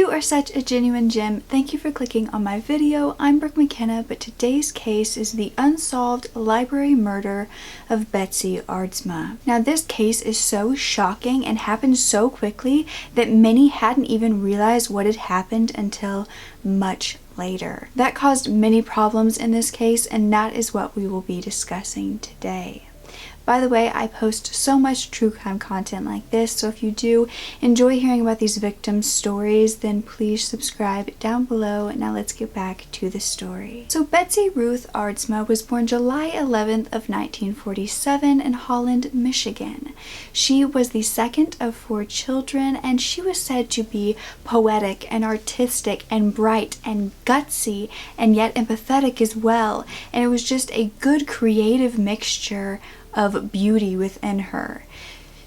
You are such a genuine gem. Thank you for clicking on my video. I'm Brooke Makenna, but today's case is the unsolved library murder of Betsy Aardsma. Now, this case is so shocking and happened so quickly that many hadn't even realized what had happened until much later. That caused many problems in this case, and that is what we will be discussing today. By the way, I post so much true crime content like this, so if you do enjoy hearing about these victims' stories, then please subscribe down below. Now let's get back to the story. So Betsy Ruth Aardsma was born July 11th of 1947 in Holland, Michigan. She was the second of 4 children, and she was said to be poetic and artistic and bright and gutsy and yet empathetic as well, and it was just a good creative mixture of beauty within her.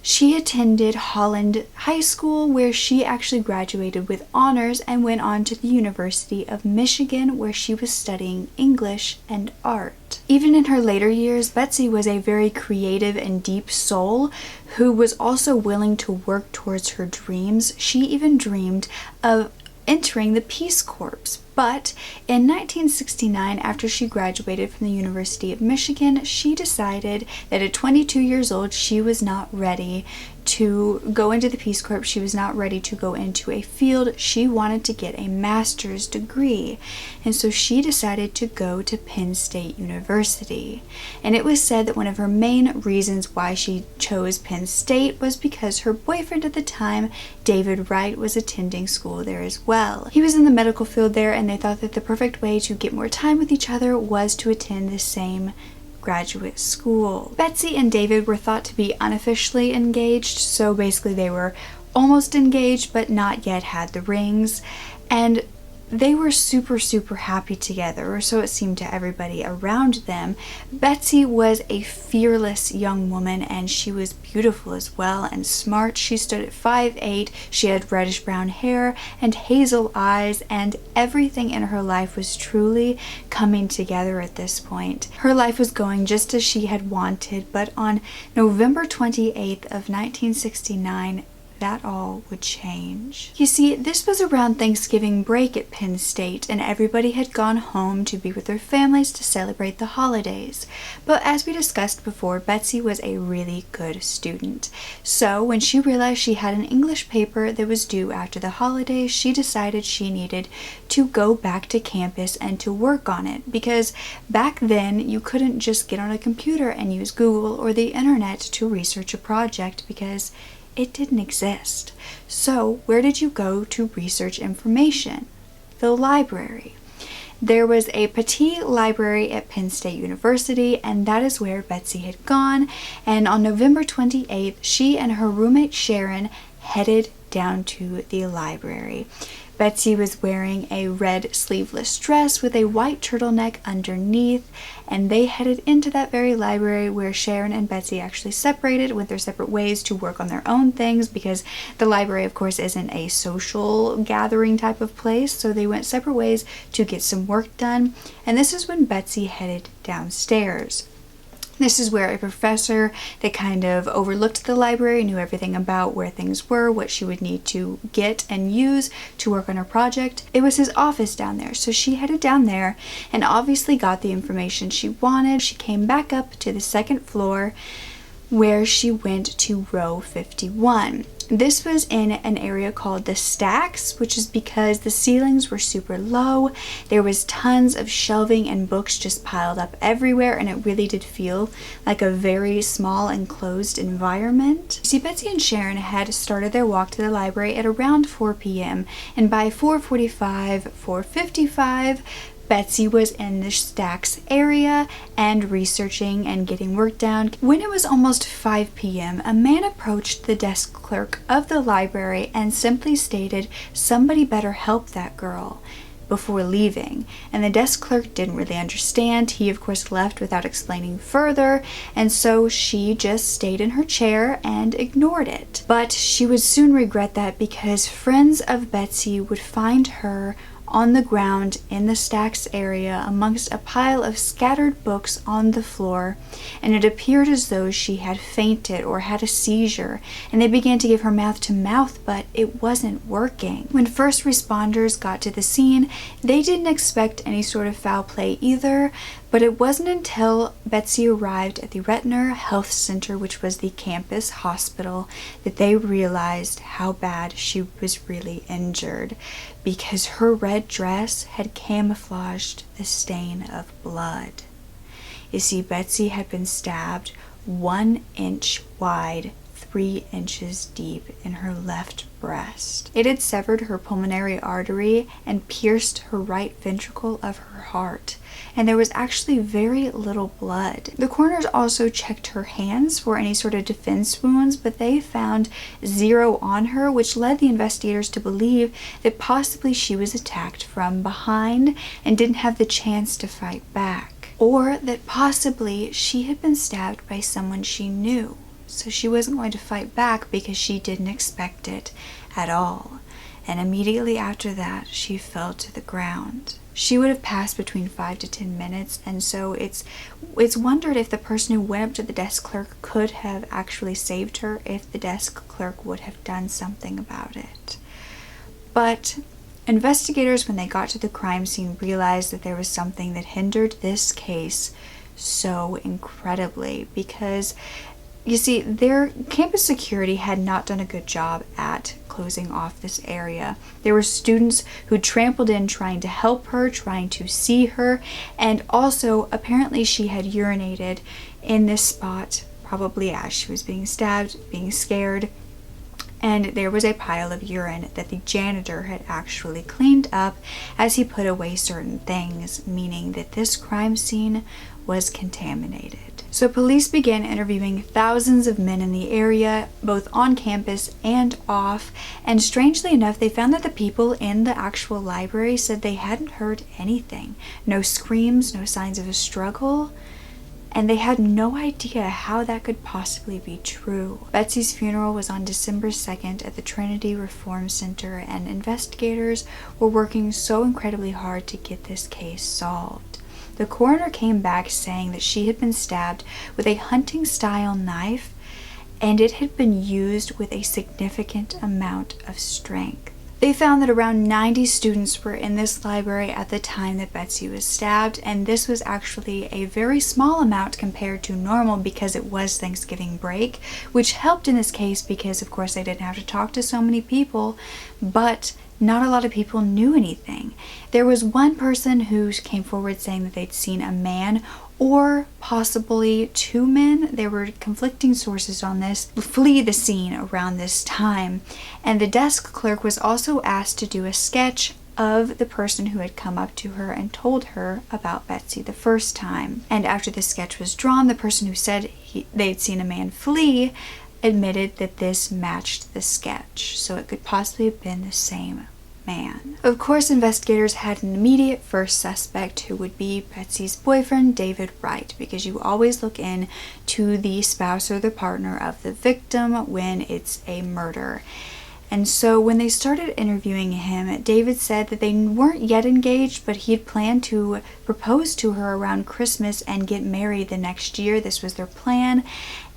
She attended Holland High School, where she actually graduated with honors and went on to the University of Michigan, where she was studying English and art. Even in her later years, Betsy was a very creative and deep soul who was also willing to work towards her dreams. She even dreamed of entering the Peace Corps. But in 1969, after she graduated from the University of Michigan, she decided that at 22 years old, she was not ready to go into the Peace Corps. She was not ready to go into a field. She wanted to get a master's degree. And so she decided to go to Penn State University. And it was said that one of her main reasons why she chose Penn State was because her boyfriend at the time, David Wright, was attending school there as well. He was in the medical field there, and they thought that the perfect way to get more time with each other was to attend the same graduate school. Betsy and David were thought to be unofficially engaged, so basically they were almost engaged but not yet had the rings, and they were super happy together, or so it seemed to everybody around them. Betsy was a fearless young woman, and she was beautiful as well and smart. She stood at 5'8", she had reddish brown hair and hazel eyes, and everything in her life was truly coming together at this point. Her life was going just as she had wanted, but on November 28th of 1969, that all would change. You see, this was around Thanksgiving break at Penn State, and everybody had gone home to be with their families to celebrate the holidays. But as we discussed before, Betsy was a really good student. So when she realized she had an English paper that was due after the holidays, she decided she needed to go back to campus and to work on it, because back then you couldn't just get on a computer and use Google or the internet to research a project, because it didn't exist. So where did you go to research information? The library. There was a petit library at Penn State University, and that is where Betsy had gone. And on November 28th, she and her roommate Sharon headed down to the library. Betsy was wearing a red sleeveless dress with a white turtleneck underneath, and they headed into that very library where Sharon and Betsy actually separated, went their separate ways to work on their own things, because the library, of course, isn't a social gathering type of place, so they went separate ways to get some work done. And this is when Betsy headed downstairs. This is where a professor that kind of overlooked the library, knew everything about where things were, what she would need to get and use to work on her project. It was his office down there, so she headed down there and obviously got the information she wanted. She came back up to the second floor, where she went to row 51. This was in an area called the stacks, which is because the ceilings were super low. There was tons of shelving and books just piled up everywhere, and it really did feel like a very small enclosed environment. See, Betsy and Sharon had started their walk to the library at around 4 p.m. and by 4:45, 4:55, Betsy was in the stacks area and researching and getting work done. When it was almost 5 p.m., a man approached the desk clerk of the library and simply stated, "Somebody better help that girl," before leaving. And the desk clerk didn't really understand. He, of course, left without explaining further, and so she just stayed in her chair and ignored it. But she would soon regret that, because friends of Betsy would find her on the ground in the stacks area amongst a pile of scattered books on the floor, and it appeared as though she had fainted or had a seizure, and they began to give her mouth to mouth, but it wasn't working. When first responders got to the scene, they didn't expect any sort of foul play either, but it wasn't until Betsy arrived at the Retner Health Center, which was the campus hospital, that they realized how bad she was really injured, because her red dress had camouflaged the stain of blood. You see, Betsy had been stabbed 1 inch wide, 3 inches deep in her left breast. It had severed her pulmonary artery and pierced her right ventricle of her heart, and there was actually very little blood. The coroners also checked her hands for any sort of defense wounds, but they found 0 on her, which led the investigators to believe that possibly she was attacked from behind and didn't have the chance to fight back, or that possibly she had been stabbed by someone she knew. So she wasn't going to fight back because she didn't expect it at all. And immediately after that, she fell to the ground. She would have passed between 5 to 10 minutes, and so it's wondered if the person who went up to the desk clerk could have actually saved her if the desk clerk would have done something about it. But investigators, when they got to the crime scene, realized that there was something that hindered this case so incredibly, because you see, their campus security had not done a good job at closing off this area. There were students who trampled in trying to help her, trying to see her, and also apparently she had urinated in this spot, probably as she was being stabbed, being scared, and there was a pile of urine that the janitor had actually cleaned up as he put away certain things, meaning that this crime scene was contaminated. So police began interviewing thousands of men in the area, both on campus and off, and strangely enough, they found that the people in the actual library said they hadn't heard anything. No screams, no signs of a struggle, and they had no idea how that could possibly be true. Betsy's funeral was on December 2nd at the Trinity Reform Center, and investigators were working so incredibly hard to get this case solved. The coroner came back saying that she had been stabbed with a hunting-style knife, and it had been used with a significant amount of strength. They found that around 90 students were in this library at the time that Betsy was stabbed, and this was actually a very small amount compared to normal because it was Thanksgiving break, which helped in this case because, of course, they didn't have to talk to so many people, but not a lot of people knew anything. There was one person who came forward saying that they'd seen a man or possibly 2 men, there were conflicting sources on this, flee the scene around this time. And the desk clerk was also asked to do a sketch of the person who had come up to her and told her about Betsy the first time. And after the sketch was drawn, the person who said they'd seen a man flee admitted that this matched the sketch, so it could possibly have been the same man. Of course, investigators had an immediate first suspect, who would be Betsy's boyfriend, David Wright, because you always look in to the spouse or the partner of the victim when it's a murder. And so when they started interviewing him, David said that they weren't yet engaged, but he had planned to propose to her around Christmas and get married the next year. This was their plan,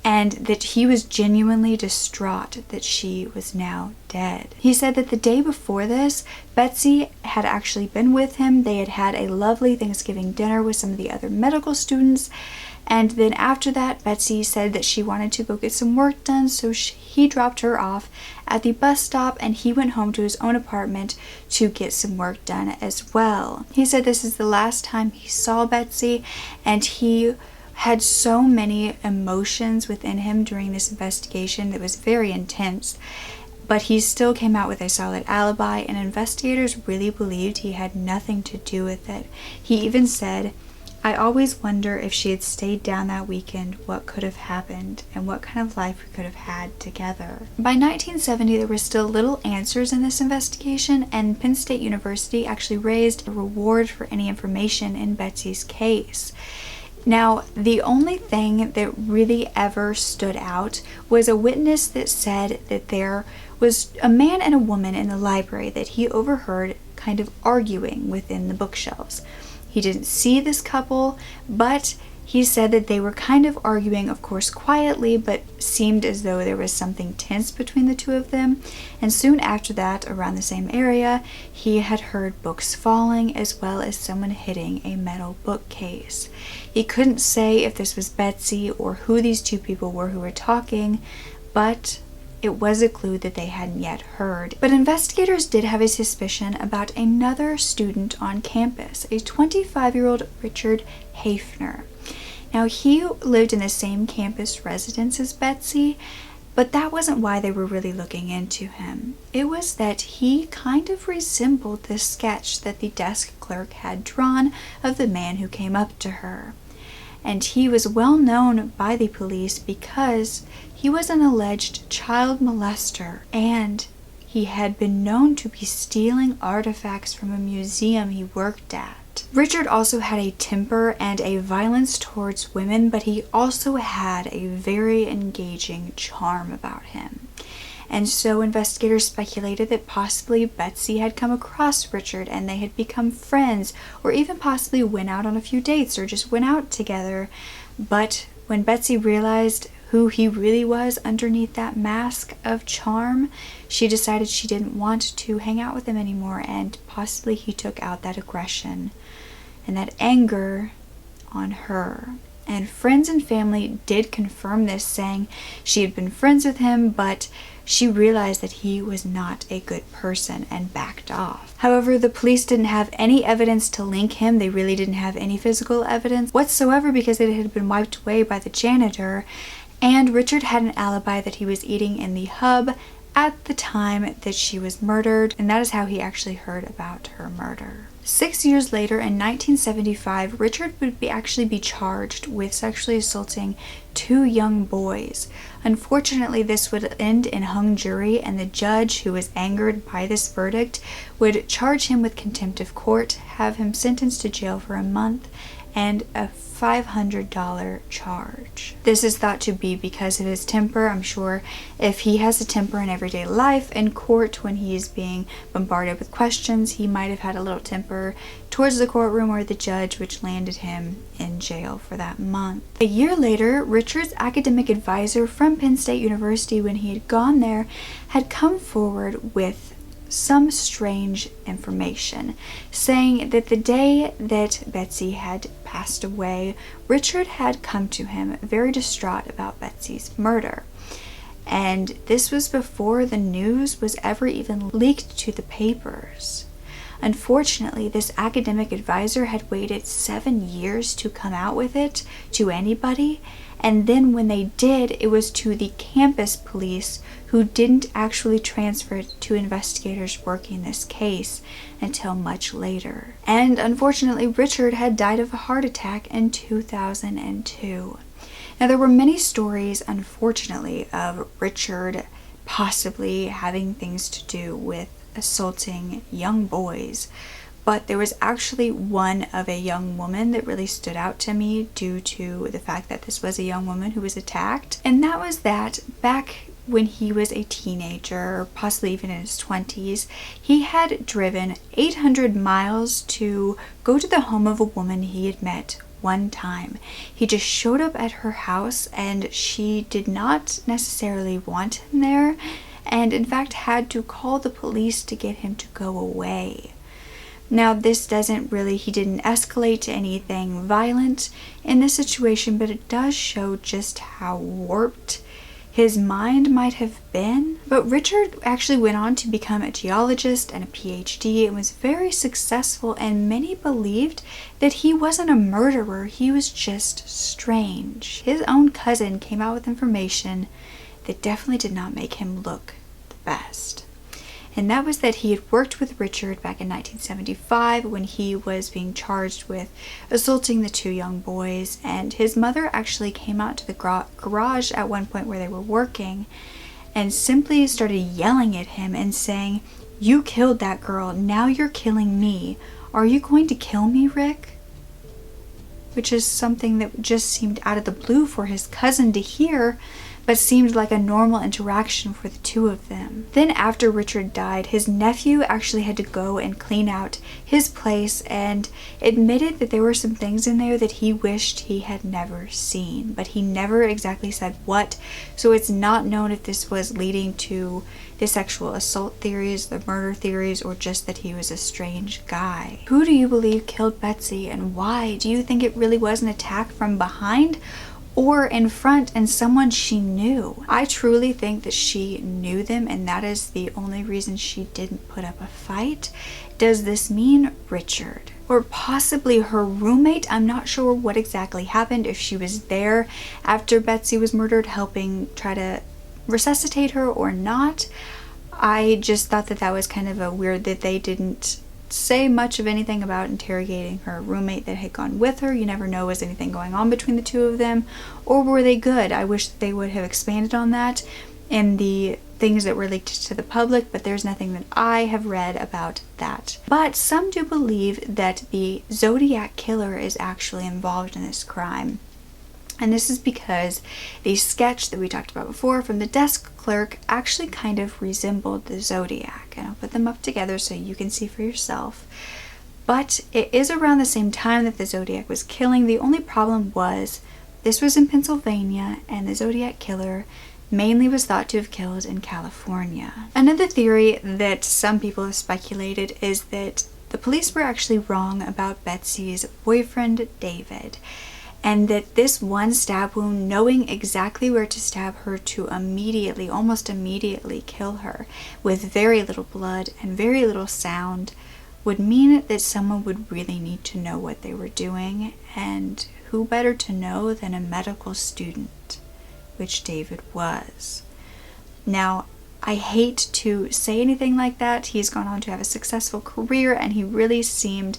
and that he was genuinely distraught that she was now dead. He said that the day before this, Betsy had actually been with him. They had had a lovely Thanksgiving dinner with some of the other medical students, and then after that, Betsy said that she wanted to go get some work done, so he dropped her off at the bus stop, and he went home to his own apartment to get some work done as well. He said this is the last time he saw Betsy, and he had so many emotions within him during this investigation that was very intense, but he still came out with a solid alibi, and investigators really believed he had nothing to do with it. He even said, "I always wonder if she had stayed down that weekend, what could have happened and what kind of life we could have had together." By 1970, there were still little answers in this investigation, and Penn State University actually raised a reward for any information in Betsy's case. Now, the only thing that really ever stood out was a witness that said that there was a man and a woman in the library that he overheard kind of arguing within the bookshelves. He didn't see this couple, but he said that they were kind of arguing, of course, quietly, but seemed as though there was something tense between the two of them. And soon after that, around the same area, he had heard books falling as well as someone hitting a metal bookcase. He couldn't say if this was Betsy or who these two people were who were talking, but it was a clue that they hadn't yet heard. But investigators did have a suspicion about another student on campus, a 25-year-old Richard Haefner. Now, he lived in the same campus residence as Betsy, but that wasn't why they were really looking into him. It was that he kind of resembled the sketch that the desk clerk had drawn of the man who came up to her. And he was well known by the police because he was an alleged child molester, and he had been known to be stealing artifacts from a museum he worked at. Richard also had a temper and a violence towards women, but he also had a very engaging charm about him. And so investigators speculated that possibly Betsy had come across Richard and they had become friends, or even possibly went out on a few dates or just went out together. But when Betsy realized who he really was underneath that mask of charm, she decided she didn't want to hang out with him anymore, and possibly he took out that aggression and that anger on her. And friends and family did confirm this, saying she had been friends with him, but she realized that he was not a good person and backed off. However, the police didn't have any evidence to link him. They really didn't have any physical evidence whatsoever because it had been wiped away by the janitor. And Richard had an alibi that he was eating in the hub at the time that she was murdered, and that is how he actually heard about her murder. 6 years later, in 1975, Richard would actually be charged with sexually assaulting 2 young boys. Unfortunately, this would end in hung jury, and the judge, who was angered by this verdict, would charge him with contempt of court, have him sentenced to jail for a month, and a $500 charge. This is thought to be because of his temper. I'm sure if he has a temper in everyday life, in court when he is being bombarded with questions, he might have had a little temper towards the courtroom or the judge, which landed him in jail for that month. A year later, Richard's academic advisor from Penn State University, when he had gone there, had come forward with some strange information, saying that the day that Betsy had passed away, Richard had come to him very distraught about Betsy's murder. And this was before the news was ever even leaked to the papers. Unfortunately, this academic advisor had waited 7 years to come out with it to anybody, and then when they did, it was to the campus police, who didn't actually transfer it to investigators working this case until much later. And unfortunately, Richard had died of a heart attack in 2002. Now, there were many stories, unfortunately, of Richard possibly having things to do with assaulting young boys, but there was actually one of a young woman that really stood out to me due to the fact that this was a young woman who was attacked, and that was that back when he was a teenager, possibly even in his 20s, he had driven 800 miles to go to the home of a woman he had met one time. He just showed up at her house, and she did not necessarily want him there, and in fact had to call the police to get him to go away. Now, this he didn't escalate to anything violent in this situation, but it does show just how warped his mind might have been. But Richard actually went on to become a geologist and a PhD and was very successful, and many believed that he wasn't a murderer, he was just strange. His own cousin came out with information that definitely did not make him look the best. And that was that he had worked with Richard back in 1975 when he was being charged with assaulting the 2 young boys, and his mother actually came out to the garage at one point where they were working and simply started yelling at him and saying, "You killed that girl, now you're killing me. Are you going to kill me, Rick?" Which is something that just seemed out of the blue for his cousin to hear. but seemed like a normal interaction for the two of them. Then after Richard died, his nephew actually had to go and clean out his place and admitted that there were some things in there that he wished he had never seen, but he never exactly said what, so it's not known if this was leading to the sexual assault theories, the murder theories, or just that he was a strange guy. Who do you believe killed Betsy and why? Do you think it really was an attack from behind or in front and someone she knew? I truly think that she knew them, and that is the only reason she didn't put up a fight. Does this mean Richard? Or possibly her roommate? I'm not sure what exactly happened, if she was there after Betsy was murdered helping try to resuscitate her or not. I just thought that that was kind of a weird that they didn't say much of anything about interrogating her roommate that had gone with her. You never know, was anything going on between the two of them, or were they good? I wish they would have expanded on that in the things that were leaked to the public, but there's nothing that I have read about that. But some do believe that the Zodiac killer is actually involved in this crime. And this is because the sketch that we talked about before from the desk clerk actually kind of resembled the Zodiac. And I'll put them up together so you can see for yourself. But it is around the same time that the Zodiac was killing. The only problem was this was in Pennsylvania, and the Zodiac killer mainly was thought to have killed in California. Another theory that some people have speculated is that the police were actually wrong about Betsy's boyfriend, David. And that this one stab wound, knowing exactly where to stab her to immediately, almost immediately kill her with very little blood and very little sound, would mean that someone would really need to know what they were doing, and who better to know than a medical student, which David was. Now, I hate to say anything like that. He's gone on to have a successful career, and he really seemed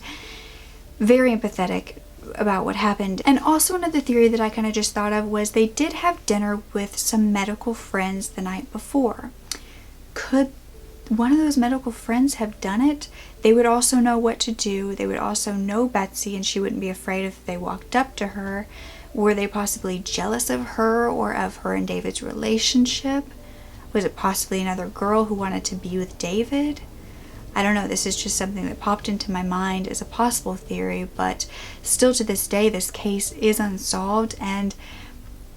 very empathetic about what happened. And also another theory that I kind of just thought of was they did have dinner with some medical friends the night before. Could one of those medical friends have done it? They would also know what to do. They would also know Betsy, and she wouldn't be afraid if they walked up to her. Were they possibly jealous of her or of her and David's relationship? Was it possibly another girl who wanted to be with David? I don't know, this is just something that popped into my mind as a possible theory, but still to this day this case is unsolved, and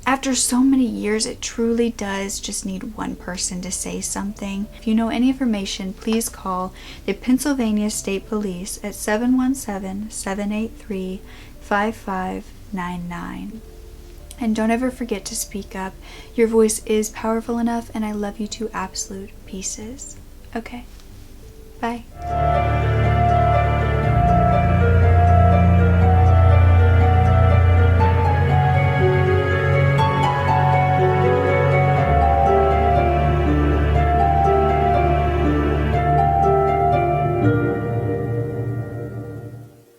after so many years it truly does just need one person to say something. If you know any information, please call the Pennsylvania State Police at 717-783-5599. And don't ever forget to speak up. Your voice is powerful enough, and I love you to absolute pieces. Okay? Bye.